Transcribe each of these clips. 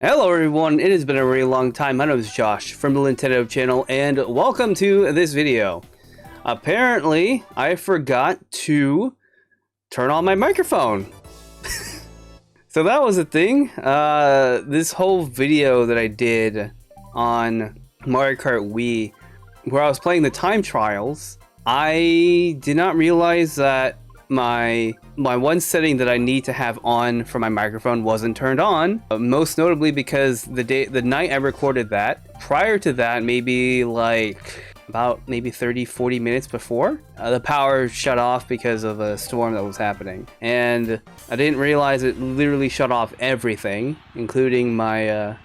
Hello everyone, it has been a really long time. My name is Josh from the Nintendo channel and welcome to this video. Apparently, I forgot to turn on my microphone. So that was a thing. This whole video that I did on Mario Kart Wii, where I was playing the time trials, I did not realize that my one setting that I need to have on for my microphone wasn't turned on. Most notably because the night I recorded that, prior to that, maybe like about 30-40 minutes before, the power shut off because of a storm that was happening, and I didn't realize it literally shut off everything, including my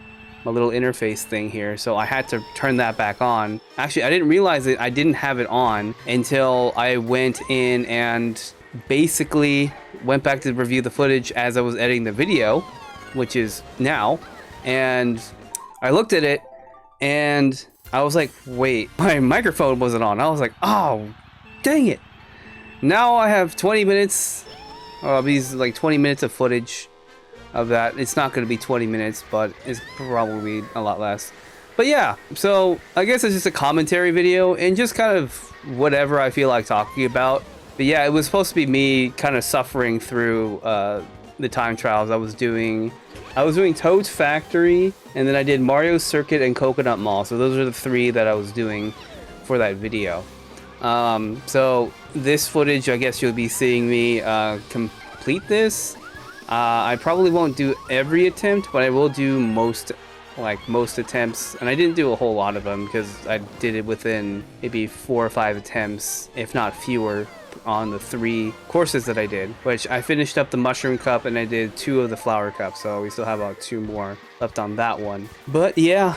my little interface thing here, so I had to turn that back on. Actually, I didn't realize that I didn't have it on until I went in and basically went back to review the footage as I was editing the video, which is now, and I looked at it and I was like, wait, my microphone wasn't on. I was like, oh, dang it. Now I have 20 minutes, these like 20 minutes of footage of that. It's not going to be 20 minutes, but it's probably a lot less. But yeah, so I guess it's just a commentary video and just kind of whatever I feel like talking about. But yeah, it was supposed to be me kind of suffering through the time trials. I was doing Toad's Factory, and then I did Mario Circuit and Coconut Mall. So those are the three that I was doing for that video. So this footage, I guess you'll be seeing me complete this. I probably won't do every attempt, but I will do most attempts. And I didn't do a whole lot of them because I did it within maybe 4 or 5 attempts, if not fewer, on the 3 courses that I did, which I finished up the Mushroom Cup and I did 2 of the Flower Cups, so we still have about 2 more left on that one. But yeah,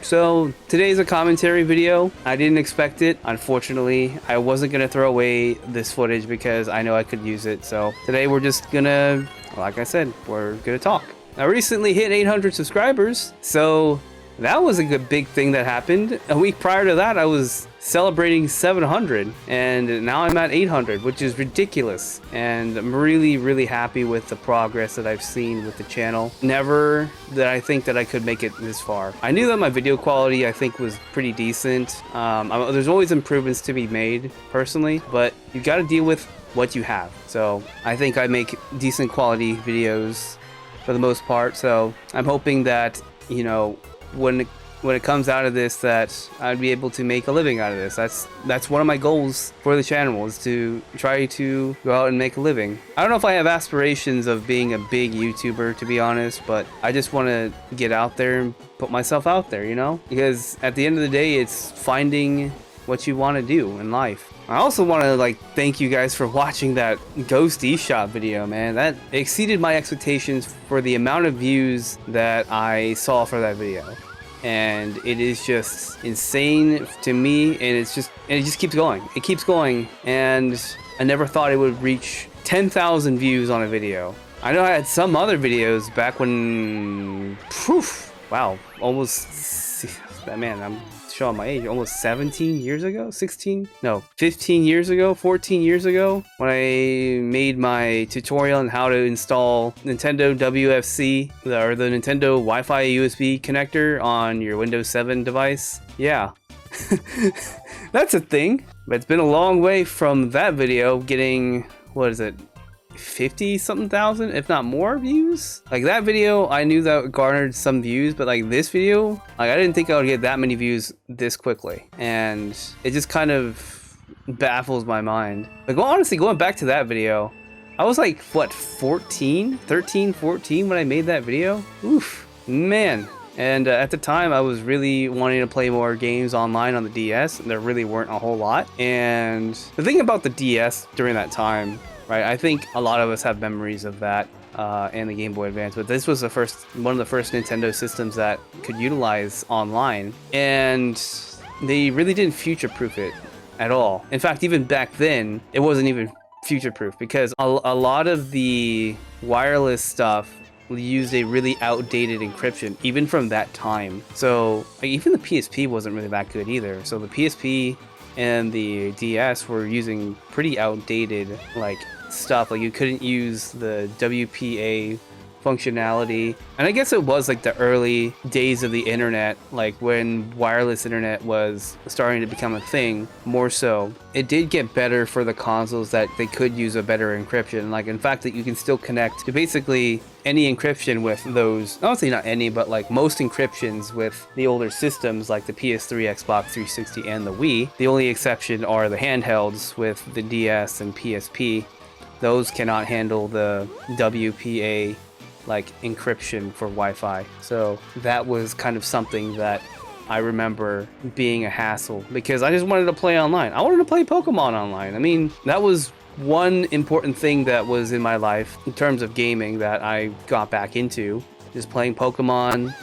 so today's a commentary video. I didn't expect it. Unfortunately, I wasn't gonna throw away this footage because I know I could use it. So today we're just gonna, like I said, we're gonna talk. I recently hit 800 subscribers, so that was a good big thing that happened. A week prior to that, I was celebrating 700, and now I'm at 800, which is ridiculous. And I'm really, really happy with the progress that I've seen with the channel. Never did I think that I could make it this far. I knew that my video quality, I think, was pretty decent. There's always improvements to be made, personally, but you got to deal with what you have. So I think I make decent quality videos for the most part. So I'm hoping that, you know, when it comes out of this, that I'd be able to make a living out of this. That's one of my goals for the channel, is to try to go out and make a living. I don't know if I have aspirations of being a big YouTuber, to be honest, but I just want to get out there and put myself out there, you know? Because at the end of the day, it's finding what you want to do in life. I also want to thank you guys for watching that Ghost eShop video, man. That exceeded my expectations for the amount of views that I saw for that video. And it is just insane to me, and it just keeps going. It keeps going, and I never thought it would reach 10,000 views on a video. I know I had some other videos back when, wow, almost, man, I'm showing my age, almost 17 years ago, 15 years ago, 14 years ago, when I made my tutorial on how to install Nintendo WFC, or the Nintendo Wi-Fi USB connector on your Windows 7 device. Yeah, that's a thing. But it's been a long way from that video getting, what is it, 50 something thousand, if not more, views. Like that video, I knew that garnered some views, but like this video, I didn't think I would get that many views this quickly, and it just kind of baffles my mind. Like, well, honestly, going back to that video, I was like, what, 13, 14 when I made that video? Oof, man. And at the time, I was really wanting to play more games online on the DS, and there really weren't a whole lot. And the thing about the DS during that time, right, I think a lot of us have memories of that and the Game Boy Advance, but this was one of the first Nintendo systems that could utilize online, and they really didn't future-proof it at all. In fact, even back then, it wasn't even future-proof, because a lot of the wireless stuff used a really outdated encryption, even from that time. So even the PSP wasn't really that good either. So the PSP and the DS were using pretty outdated like stuff. Like you couldn't use the WPA functionality, and I guess it was like the early days of the internet, like when wireless internet was starting to become a thing more so. It did get better for the consoles that they could use a better encryption, like in fact that you can still connect to basically any encryption with those, honestly not any, but like most encryptions with the older systems like the PS3, Xbox 360 and the Wii. The only exception are the handhelds with the DS and PSP. Those cannot handle the WPA like encryption for Wi-Fi. So that was kind of something that I remember being a hassle because I just wanted to play online. I wanted to play Pokemon online. I mean, that was one important thing that was in my life in terms of gaming that I got back into, just playing Pokemon,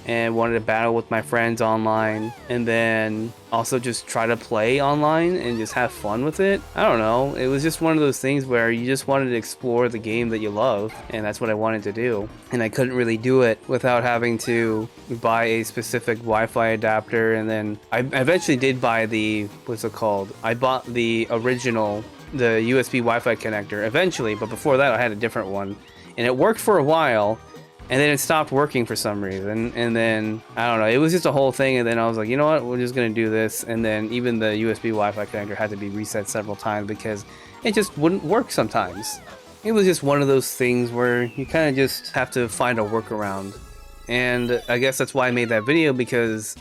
and wanted to battle with my friends online, and then also just try to play online and just have fun with it. I don't know, it was just one of those things where you just wanted to explore the game that you love, and that's what I wanted to do. And I couldn't really do it without having to buy a specific Wi-Fi adapter, and then I eventually did buy the, what's it called? I bought the original, the USB Wi-Fi connector eventually, but before that I had a different one, and it worked for a while. And then it stopped working for some reason, and then, I don't know, it was just a whole thing, and then I was like, you know what, we're just gonna do this, and then even the USB Wi-Fi connector had to be reset several times because it just wouldn't work sometimes. It was just one of those things where you kind of just have to find a workaround, and I guess that's why I made that video, because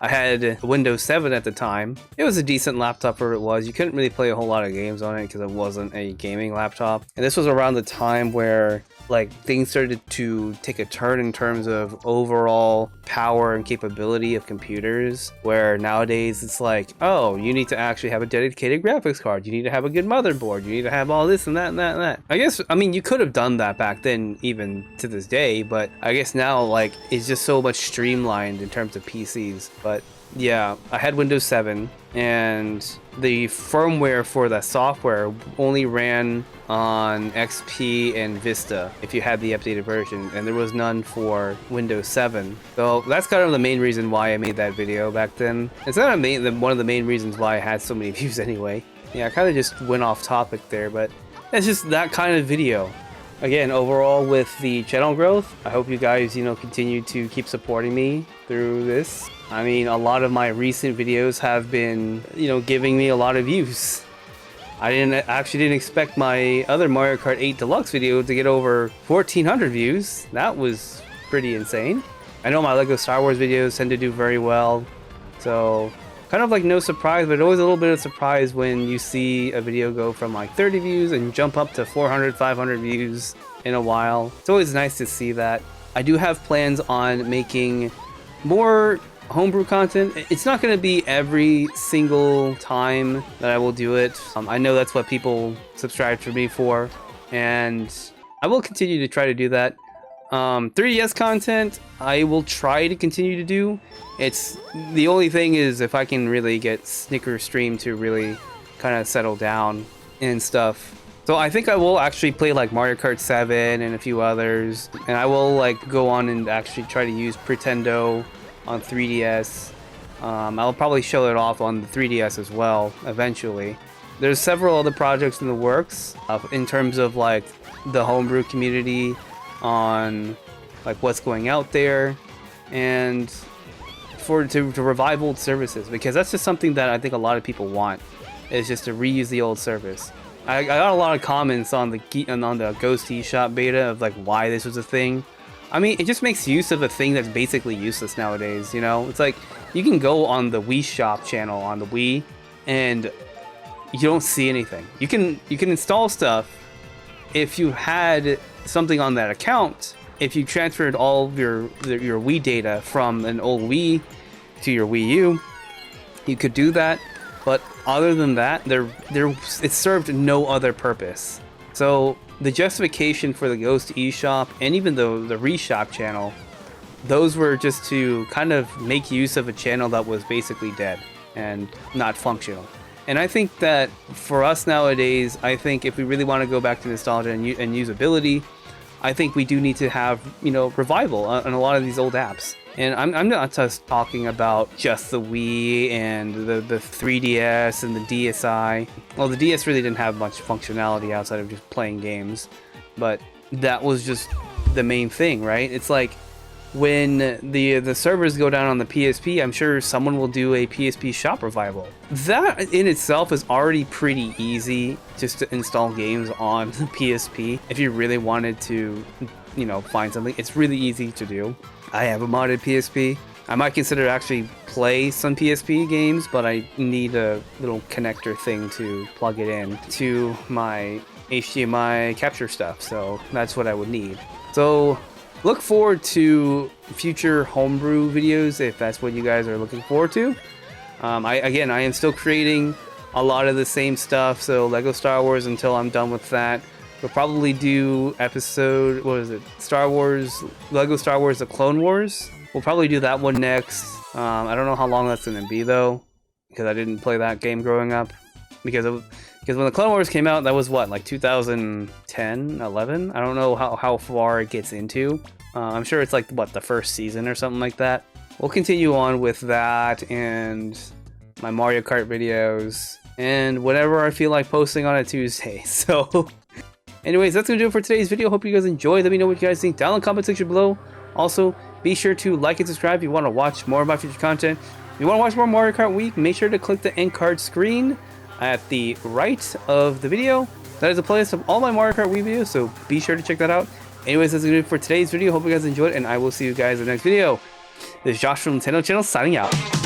I had Windows 7 at the time. It was a decent laptop for what it was. You couldn't really play a whole lot of games on it because it wasn't a gaming laptop, and this was around the time where like things started to take a turn in terms of overall power and capability of computers, where nowadays it's like, oh, you need to actually have a dedicated graphics card, you need to have a good motherboard, you need to have all this and that and that and that. I guess, I mean, you could have done that back then even to this day, but I guess now like it's just so much streamlined in terms of PCs. But yeah, I had Windows 7, and the firmware for the software only ran on XP and Vista if you had the updated version, and there was none for Windows 7. So that's kind of the main reason why I made that video back then. It's not one of the main reasons why I had so many views anyway. Yeah, I kind of just went off topic there, but it's just that kind of video. Again, overall with the channel growth, I hope you guys, continue to keep supporting me through this. I mean, a lot of my recent videos have been, giving me a lot of views. I actually didn't expect my other Mario Kart 8 Deluxe video to get over 1,400 views. That was pretty insane. I know my LEGO Star Wars videos tend to do very well, so kind of like no surprise, but always a little bit of surprise when you see a video go from like 30 views and jump up to 400, 500 views in a while. It's always nice to see that. I do have plans on making more homebrew content. It's not going to be every single time that I will do it. I know that's what people subscribe to me for, and I will continue to try to do that. 3DS content I will try to continue to do. It's the only thing is if I can really get Snicker Stream to really kind of settle down and stuff. So I think I will actually play like Mario Kart 7 and a few others, and I will like go on and actually try to use Pretendo on 3DS. I'll probably show it off on the 3DS as well eventually. There's several other projects in the works in terms of like the homebrew community, on like what's going out there, and to revive old services, because that's just something that I think a lot of people want, is just to reuse the old service. I got a lot of comments on the Ghost eShop beta of like why this was a thing. I mean, it just makes use of a thing that's basically useless nowadays, It's like, you can go on the Wii Shop channel on the Wii, and you don't see anything. You can install stuff if you had something on that account. If you transferred all of your Wii data from an old Wii to your Wii U, you could do that. But other than that, it served no other purpose. So the justification for the Ghost eShop and even the Reshop channel, those were just to kind of make use of a channel that was basically dead and not functional. And I think that for us nowadays, I think if we really want to go back to nostalgia and usability, I think we do need to have, revival on a lot of these old apps. And I'm not just talking about just the Wii and the 3DS and the DSi. Well, the DS really didn't have much functionality outside of just playing games, but that was just the main thing, right? It's like when the servers go down on the PSP, I'm sure someone will do a PSP shop revival. That in itself is already pretty easy, just to install games on the PSP. If you really wanted to, you know, find something, it's really easy to do. I have a modded PSP. I might consider to actually play some PSP games, but I need a little connector thing to plug it in to my HDMI capture stuff, so that's what I would need. So look forward to future homebrew videos if that's what you guys are looking forward to. I am still creating a lot of the same stuff, so Lego Star Wars until I'm done with that. We'll probably do episode, what is it? Lego Star Wars The Clone Wars. We'll probably do that one next. I don't know how long that's going to be though, because I didn't play that game growing up. Because when the Clone Wars came out, that was what, like 2010, 11? I don't know how far it gets into. I'm sure it's like, what, the first season or something like that. We'll continue on with that and my Mario Kart videos and whatever I feel like posting on a Tuesday. So anyways, that's going to do it for today's video. Hope you guys enjoyed. Let me know what you guys think down in the comment section below. Also, be sure to like and subscribe if you want to watch more of my future content. If you want to watch more Mario Kart Week, make sure to click the end card screen at the right of the video. That is a playlist of all my Mario Kart Wii videos, so be sure to check that out. Anyways, that's going to do it for today's video. Hope you guys enjoyed, and I will see you guys in the next video. This is Josh from Nintendo Channel signing out.